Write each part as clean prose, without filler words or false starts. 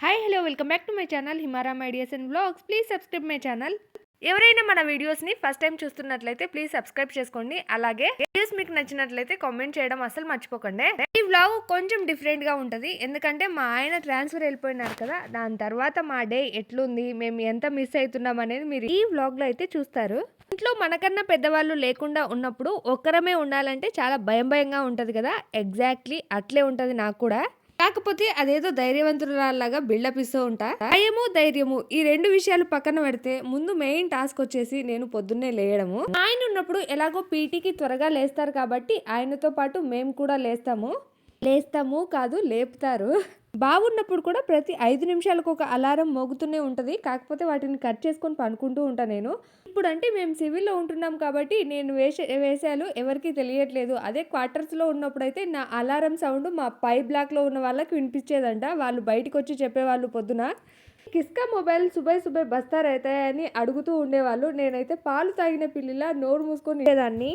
Hi hello welcome back to my channel Himaram ideas and vlogs. Please subscribe my channel. ఎవరైనా మన వీడియోస్ని first time చూస్తున్నట్లయితే please subscribe చేసుకోండి. అలాగే వీడియోస్ మీకు నచ్చినట్లయితే కామెంట్ చేయడం అసలు మర్చిపోకండి. ఈ వ్లాగ్ కొంచెం డిఫరెంట్గా ఉంటుంది, ఎందుకంటే మా ఆయన ట్రాన్స్ఫర్ వెళ్ళిపోయినారు కదా, దాని తర్వాత మా డే ఎట్లుంది, మేము ఎంత మిస్ అవుతున్నాం అనేది మీరు ఈ వ్లాగ్లో అయితే చూస్తారు. ఇంట్లో మనకన్నా పెద్దవాళ్ళు లేకుండా ఉన్నప్పుడు ఒక్కరమే ఉండాలంటే చాలా భయంగా ఉంటుంది కదా, ఎగ్జాక్ట్లీ అట్లే ఉంటుంది నాకు కూడా. కాకపోతే అదేదో ధైర్యవంతురాల్లాగా బిల్డప్ ఇస్తూ ఉంటా. భయము ధైర్యము ఈ రెండు విషయాలు పక్కన పెడితే ముందు మెయిన్ టాస్క్ వచ్చేసి నేను పొద్దున్నే లేయడము. ఆయన ఉన్నప్పుడు ఎలాగో పీటీకి త్వరగా లేస్తారు కాబట్టి ఆయనతో పాటు మేము కూడా లేస్తాము కాదు లేపుతారు. బాగున్నప్పుడు కూడా ప్రతి 5 నిమిషాలకు ఒక అలారం మోగుతూనే ఉంటుంది, కాకపోతే వాటిని కట్ చేసుకొని పనుకుంటూ ఉంటా నేను. ఇప్పుడు అంటే మేము సివిల్లో ఉంటున్నాం కాబట్టి నేను వేసాలు ఎవరికి తెలియట్లేదు. అదే క్వార్టర్స్లో ఉన్నప్పుడైతే నా అలారం సౌండ్ మా పై బ్లాక్లో ఉన్న వాళ్ళకి వినిపించేదంట. వాళ్ళు బయటకు వచ్చి చెప్పేవాళ్ళు పొద్దున కిస్కా మొబైల్ సుబై బస్తా అవుతాయని అడుగుతూ ఉండేవాళ్ళు. నేనైతే పాలు తాగిన పిల్లిలా నోరు మూసుకొని ఉండేదాన్ని.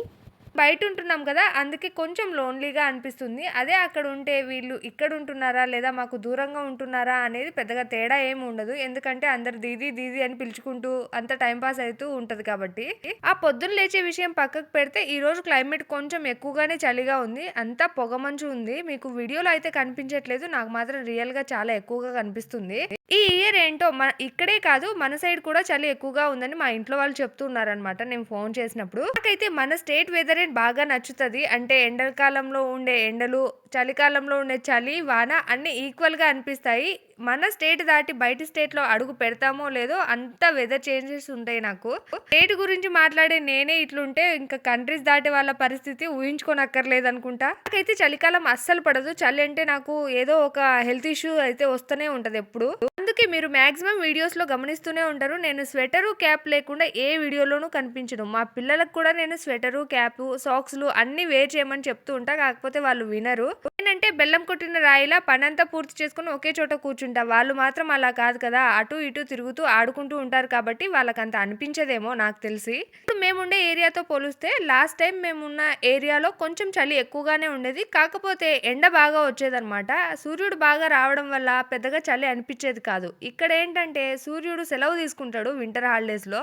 బయట ఉంటున్నాం కదా, అందుకే కొంచెం లోన్లీగా అనిపిస్తుంది. అదే అక్కడ ఉంటే వీళ్ళు ఇక్కడ ఉంటున్నారా లేదా మాకు దూరంగా ఉంటున్నారా అనేది పెద్దగా తేడా ఏమి ఉండదు, ఎందుకంటే అందరు దీదీ దీదీ అని పిలుచుకుంటూ అంత టైంపాస్ అవుతూ ఉంటుంది కాబట్టి. ఆ పొద్దున్న లేచే విషయం పక్కకు పెడితే ఈ రోజు క్లైమేట్ కొంచెం ఎక్కువగానే చలిగా ఉంది, అంతా పొగమంచు ఉంది. మీకు వీడియోలో అయితే కనిపించట్లేదు, నాకు మాత్రం రియల్గా చాలా ఎక్కువగా కనిపిస్తుంది. ఈ ఇయర్ ఏంటో ఇక్కడే కాదు మన సైడ్ కూడా చలి ఎక్కువగా ఉందని మా ఇంట్లో వాళ్ళు చెప్తున్నారనమాట నేను ఫోన్ చేసినప్పుడు. నాకైతే మన స్టేట్ వెదర్ బాగా నచ్చుతుంది. అంటే ఎండాకాలంలో ఉండే ఎండలు, చలికాలంలో ఉండే చలి, వాన అన్ని ఈక్వల్ గా అనిపిస్తాయి. మన స్టేట్ దాటి బయట స్టేట్ లో అడుగు పెడతామో లేదో అంత వెదర్ చేంజెస్ ఉంటాయి. నాకు స్టేట్ గురించి మాట్లాడే నేనే ఇట్లుంటే ఇంకా కంట్రీస్ దాటి వాళ్ళ పరిస్థితి ఊహించుకోనక్కర్లేదు అనుకుంటా. నాకైతే చలికాలం అస్సలు పడదు. చలి అంటే నాకు ఏదో ఒక హెల్త్ ఇష్యూ అయితే వస్తూనే ఉంటది ఎప్పుడు. అందుకే మీరు మాక్సిమం వీడియోస్ లో గమనిస్తూనే ఉంటారు, నేను స్వెటరు క్యాప్ లేకుండా ఏ వీడియోలోనూ కనిపించను. మా పిల్లలకు కూడా నేను స్వెటరు క్యాప్ సాక్స్లు అన్ని వేర్ చేయమని చెప్తూ ఉంటా, కాకపోతే వాళ్ళు వినరు. ఏంటంటే బెల్లం కొట్టిన రాయిలా పనంతా పూర్తి చేసుకుని ఒకే చోట కూర్చుంటా. వాళ్ళు మాత్రం అలా కాదు కదా, అటు ఇటు తిరుగుతూ ఆడుకుంటూ ఉంటారు కాబట్టి వాళ్ళకి అంత అనిపించదేమో నాకు తెలిసి. ఇప్పుడు మేముండే ఏరియాతో పోలిస్తే లాస్ట్ టైం మేమున్న ఏరియాలో కొంచెం చలి ఎక్కువగానే ఉండేది, కాకపోతే ఎండ బాగా వచ్చేదన్నమాట. సూర్యుడు బాగా రావడం వల్ల పెద్దగా చలి అనిపించేది కాదు. ఇక్కడ ఏంటంటే సూర్యుడు సెలవు తీసుకుంటాడు వింటర్ హాలిడేస్ లో.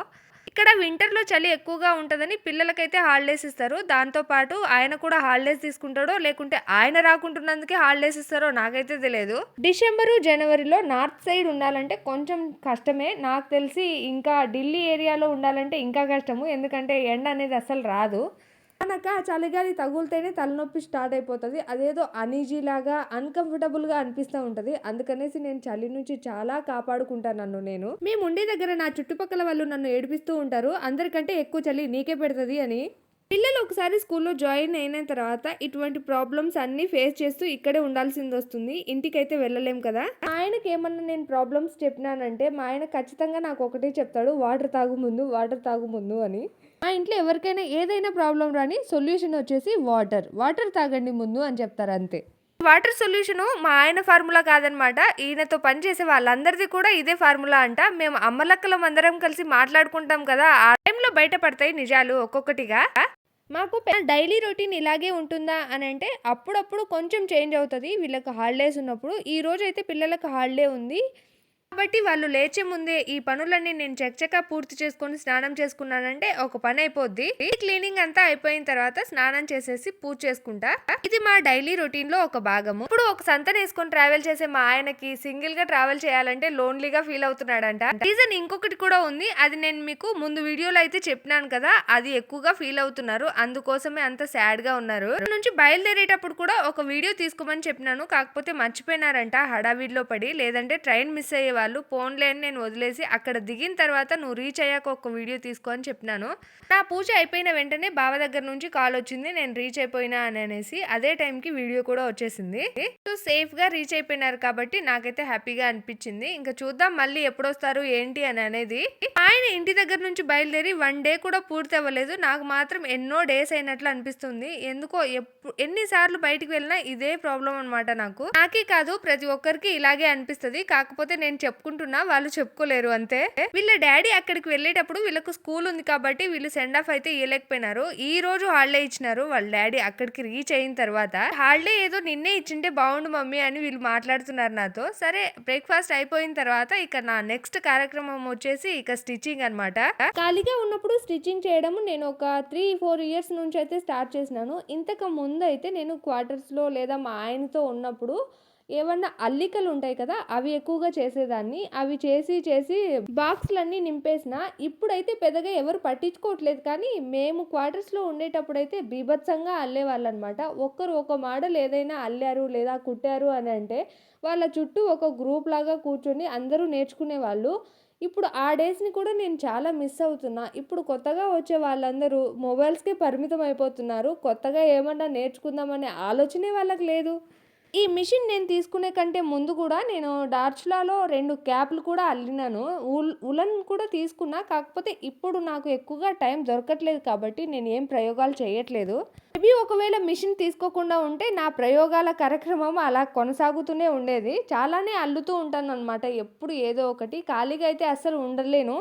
ఇక్కడ వింటర్లో చలి ఎక్కువగా ఉంటుందని పిల్లలకైతే హాలిడేస్ ఇస్తారు, దాంతోపాటు ఆయన కూడా హాలిడేస్ తీసుకుంటాడో లేకుంటే ఆయన రాకుంటున్నందుకే హాలిడేస్ ఇస్తారో నాకైతే తెలియదు. డిసెంబరు జనవరిలో నార్త్ సైడ్ ఉండాలంటే కొంచెం కష్టమే నాకు తెలిసి, ఇంకా ఢిల్లీ ఏరియాలో ఉండాలంటే ఇంకా కష్టము, ఎందుకంటే ఎండ అనేది అసలు రాదు. మనక చలిగాలి తగులితేనే తలనొప్పి స్టార్ట్ అయిపోతుంది, అదేదో అనీజీ లాగా అన్కంఫర్టబుల్గా అనిపిస్తూ ఉంటుంది. అందుకనేసి నేను చలి నుంచి చాలా కాపాడుకుంటాను నన్ను నేను. మేము ఉండే దగ్గర నా చుట్టుపక్కల వాళ్ళు నన్ను ఏడిపిస్తూ ఉంటారు, అందరికంటే ఎక్కువ చలి నీకే పెడుతుంది అని. పిల్లలు ఒకసారి స్కూల్లో జాయిన్ అయిన తర్వాత ఇటువంటి ప్రాబ్లమ్స్ అన్ని ఫేస్ చేస్తూ ఇక్కడే ఉండాల్సింది వస్తుంది, ఇంటికైతే వెళ్ళలేం కదా. ఆయనకి ఏమన్నా నేను ప్రాబ్లమ్స్ చెప్పినానంటే మా ఆయన ఖచ్చితంగా నాకు ఒకటే చెప్తాడు, వాటర్ తాగు ముందు అని. మా ఇంట్లో ఎవరికైనా ఏదైనా ప్రాబ్లం రాని సొల్యూషన్ వచ్చేసి వాటర్ తాగండి ముందు అని చెప్తారు అంతే. వాటర్ సొల్యూషను మా ఆయన ఫార్ములా కాదనమాట, ఈయనతో పనిచేసే వాళ్ళందరిది కూడా ఇదే ఫార్ములా అంట. మేము అమ్మలక్కలం అందరం కలిసి మాట్లాడుకుంటాం కదా, ఆ టైంలో బయటపడతాయి నిజాలు ఒక్కొక్కటిగా. మాకు డైలీ రొటీన్ ఇలాగే ఉంటుందా అని అంటే అప్పుడప్పుడు కొంచెం చేంజ్ అవుతుంది వీళ్ళకి హాలిడేస్ ఉన్నప్పుడు. ఈ రోజు అయితే పిల్లలకు హాలిడే ఉంది కాబట్టి వాళ్ళు లేచే ముందే ఈ పనులన్నీ నేను చకచకా పూర్తి చేసుకొని స్నానం చేసుకున్నానంటే ఒక పని అయిపోద్ది. ఈ క్లీనింగ్ అంతా అయిపోయిన తర్వాత స్నానం చేసేసి పూజ చేసుకుంటా. ఇది మా డైలీ రొటీన్ లో ఒక భాగము. ఇప్పుడు ఒక సంతను వేసుకొని ట్రావెల్ చేసే మా ఆయనకి సింగిల్ గా ట్రావెల్ చేయాలంటే లోన్లీగా ఫీల్ అవుతున్నాడంట. రీజన్ ఇంకొకటి కూడా ఉంది, అది నేను మీకు ముందు వీడియోలో అయితే చెప్పినాను కదా, అది ఎక్కువగా ఫీల్ అవుతున్నారు, అందుకోసమే అంత సాడ్ గా ఉన్నారు. నుంచి బయలుదేరేటప్పుడు కూడా ఒక వీడియో తీసుకోమని చెప్పినాను, కాకపోతే మర్చిపోయినారంట హడావిడిలో పడి, లేదంటే ట్రైన్ మిస్ అయ్యే వాళ్ళు. ఫోన్లే అని నేను వదిలేసి అక్కడ దిగిన తర్వాత నువ్వు రీచ్ అయ్యాక ఒక వీడియో తీసుకో అని చెప్పినాను. నా పూజ అయిపోయిన వెంటనే బావ దగ్గర నుంచి కాల్ వచ్చింది, నేను రీచ్ అయిపోయినా అని అనేసి. అదే టైంకి వీడియో కూడా వచ్చేసింది. సేఫ్ గా రీచ్ అయిపోయినారు కాబట్టి నాకైతే హ్యాపీగా అనిపించింది. ఇంకా చూద్దాం మళ్ళీ ఎప్పుడు వస్తారు ఏంటి అని అనేది. ఆయన ఇంటి దగ్గర నుంచి బయలుదేరి 1 డే కూడా పూర్తి అవ్వలేదు, నాకు మాత్రం ఎన్నో డేస్ అయినట్లు అనిపిస్తుంది. ఎందుకో ఎన్నిసార్లు బయటికి వెళ్ళినా ఇదే ప్రాబ్లం అనమాట. నాకే కాదు ప్రతి ఒక్కరికి ఇలాగే అనిపిస్తుంది, కాకపోతే నేను చెప్పుకుంటున్నా, వాళ్ళు చెప్పుకోలేరు అంతే. వీళ్ళ డాడీ అక్కడికి వెళ్ళేటప్పుడు వీళ్ళకు స్కూల్ ఉంది కాబట్టి వీళ్ళు సెండ్ ఆఫ్ అయితే ఇవ్వలేకపోయినారు. ఈ రోజు హాలిడే ఇచ్చినారు వాళ్ళ డాడీ అక్కడికి రీచ్ అయిన తర్వాత. హాలిడే ఏదో నిన్నే ఇచ్చింటే బాగుండు మమ్మీ అని వీళ్ళు మాట్లాడుతున్నారు నాతో. సరే బ్రేక్ఫాస్ట్ అయిపోయిన తర్వాత ఇక నా నెక్స్ట్ కార్యక్రమం వచ్చేసి ఇక స్టిచ్చింగ్ అనమాట. ఖాళీగా ఉన్నప్పుడు స్టిచ్చింగ్ చేయడం నేను ఒక 3-4 ఇయర్స్ నుంచి అయితే స్టార్ట్ చేసినాను. ఇంతకు ముందు అయితే నేను క్వార్టర్స్లో లేదా మా ఆయనతో ఉన్నప్పుడు ఏమన్నా అల్లికలు ఉంటాయి కదా, అవి ఎక్కువగా చేసేదాన్ని. అవి చేసి బాక్స్లన్నీ నింపేసిన. ఇప్పుడైతే పెద్దగా ఎవరు పట్టించుకోవట్లేదు, కానీ మేము క్వార్టర్స్లో ఉండేటప్పుడైతే బీభత్సంగా అల్లేవాళ్ళు అనమాట. ఒక్కరు ఒక మోడల్ ఏదైనా అల్లారు లేదా కుట్టారు అని అంటే వాళ్ళ చుట్టూ ఒక గ్రూప్ లాగా కూర్చొని అందరూ నేర్చుకునేవాళ్ళు. ఇప్పుడు ఆ డేస్ని కూడా నేను చాలా మిస్ అవుతున్నా. ఇప్పుడు కొత్తగా వచ్చే వాళ్ళందరూ మొబైల్స్కే పరిమితం అయిపోతున్నారు. కొత్తగా ఏమన్నా నేర్చుకుందామనే ఆలోచనే వాళ్ళకి లేదు. ఈ మిషన్ నేను తీసుకునే కంటే ముందు కూడా నేను డార్చులాలో 2 క్యాప్లు కూడా అల్లినాను. ఉలన్ కూడా తీసుకున్నా. కాకపోతే ఇప్పుడు నాకు ఎక్కువగా టైం దొరకట్లేదు కాబట్టి నేను ఏం ప్రయోగాలు చేయట్లేదు. మేబీ ఒకవేళ మిషన్ తీసుకోకుండా ఉంటే నా ప్రయోగాల కార్యక్రమం అలా కొనసాగుతూనే ఉండేది. చాలానే అల్లుతూ ఉంటానన్నమాట. ఎప్పుడు ఏదో ఒకటి. ఖాళీగా అయితే అస్సలు ఉండలేను.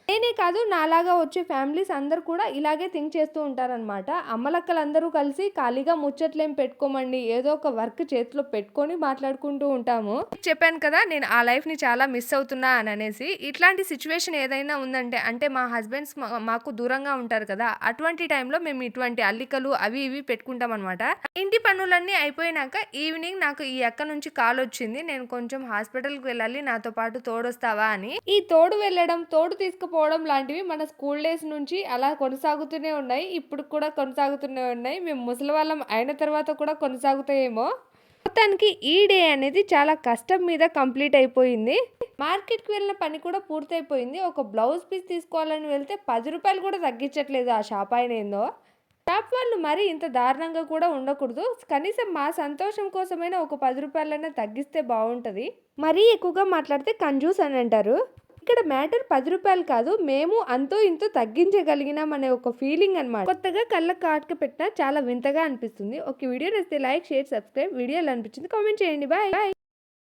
నేనే కాదు, నాలాగా వచ్చే ఫ్యామిలీస్ అందరూ కూడా ఇలాగే థింక్ చేస్తూ ఉంటారనమాట. అమ్మలక్కలందరూ కలిసి ఖాళీగా ముచ్చట్లేం పెట్టుకోమండి, ఏదో ఒక వర్క్ చేతిలో పెట్టుకొని మాట్లాడుకుంటూ ఉంటాము. చెప్పాను కదా నేను ఆ లైఫ్ని చాలా మిస్ అవుతున్నా అని అనేసి. ఇట్లాంటి సిచ్యువేషన్ ఏదైనా ఉందంటే, అంటే మా హస్బెండ్స్ మాకు దూరంగా ఉంటారు కదా, అటువంటి టైంలో మేము ఇటువంటి అల్లికలు అవి ఇవి పెట్టుకుంటాం అనమాట. ఇంటి పనులన్నీ అయిపోయినాక ఈవినింగ్ నాకు ఈ అక్క నుంచి కాల్ వచ్చింది, నేను కొంచెం హాస్పిటల్కి వెళ్ళాలి, నాతో పాటు తోడొస్తావా అని. ఈ తోడు వెళ్ళడం, తోడు తీసుకుపోవడం లాంటివి మన స్కూల్ డేస్ నుంచి అలా కొనసాగుతూనే ఉన్నాయి. ఇప్పుడు కూడా కొనసాగుతూనే ఉన్నాయి. మేము ముసలి వాళ్ళం అయిన తర్వాత కూడా కొనసాగుతాయేమో. మొత్తానికి ఈ డే అనేది చాలా కష్టం మీద కంప్లీట్ అయిపోయింది. మార్కెట్కి వెళ్ళిన పని కూడా పూర్తయిపోయింది. ఒక బ్లౌజ్ పీస్ తీసుకోవాలని వెళ్తే 10 రూపాయలు కూడా తగ్గించట్లేదు ఆ షాప్ ఆయన ఏందో. షాప్ వాళ్ళు మరీ ఇంత దారుణంగా కూడా ఉండకూడదు. కనీసం మా సంతోషం కోసమైనా ఒక 10 రూపాయలైనా తగ్గిస్తే బాగుంటుంది. మరీ ఎక్కువగా మాట్లాడితే కంజూస్ అని అంటారు. ఇక్కడ మ్యాటర్ 10 రూపాయలు కాదు, మేము అంతో ఇంతో తగ్గించగలిగినాం అనే ఒక ఫీలింగ్ అనమాట. కొత్తగా కళ్ళకు కాటుక పెట్టినా చాలా వింతగా అనిపిస్తుంది. ఒక వీడియో నచ్చితే లైక్, షేర్, సబ్స్క్రైబ్. వీడియోలు అనిపించింది కామెంట్ చేయండి. బాయ్.